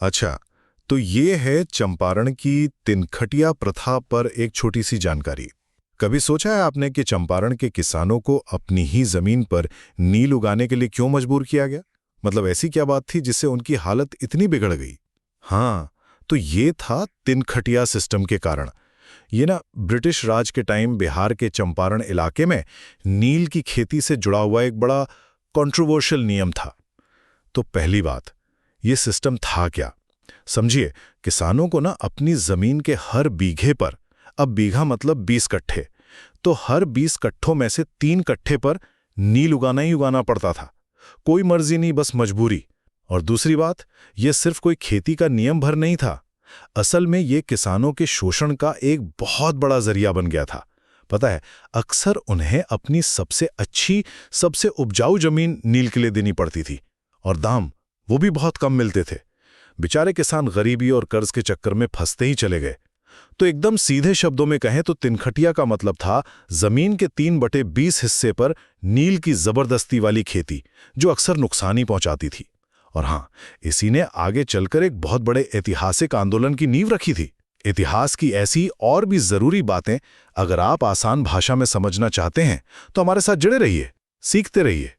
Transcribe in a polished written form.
अच्छा, तो ये है चंपारण की तिनखटिया प्रथा पर एक छोटी सी जानकारी। कभी सोचा है आपने कि चंपारण के किसानों को अपनी ही जमीन पर नील उगाने के लिए क्यों मजबूर किया गया? मतलब ऐसी क्या बात थी जिससे उनकी हालत इतनी बिगड़ गई? हाँ, तो ये था तिनखटिया सिस्टम के कारण। ये ना ब्रिटिश राज के टाइम बिहार के चंपारण इलाके में नील की खेती से जुड़ा हुआ एक बड़ा कंट्रोवर्शियल नियम था। तो पहली बात, ये सिस्टम था क्या? समझिए, किसानों को ना अपनी जमीन के हर बीघे पर, अब बीघा मतलब 20 कट्ठे, तो हर 20 कट्ठों में से 3 कट्ठे पर नील उगाना ही उगाना पड़ता था। कोई मर्जी नहीं, बस मजबूरी। और दूसरी बात, यह सिर्फ कोई खेती का नियम भर नहीं था। असल में ये किसानों के शोषण का एक बहुत बड़ा जरिया बन गया था। पता है, अक्सर उन्हें अपनी सबसे अच्छी, सबसे उपजाऊ जमीन नील के लिए देनी पड़ती थी, और दाम वो भी बहुत कम मिलते थे। बेचारे किसान गरीबी और कर्ज के चक्कर में फंसते ही चले गए। तो एकदम सीधे शब्दों में कहें तो तिनखटिया का मतलब था जमीन के 3/20 हिस्से पर नील की जबरदस्ती वाली खेती, जो अक्सर नुकसान ही पहुंचाती थी। और हां, इसी ने आगे चलकर एक बहुत बड़े ऐतिहासिक आंदोलन की नींव रखी थी। इतिहास की ऐसी और भी जरूरी बातें अगर आप आसान भाषा में समझना चाहते हैं तो हमारे साथ जुड़े रहिए, सीखते रहिए।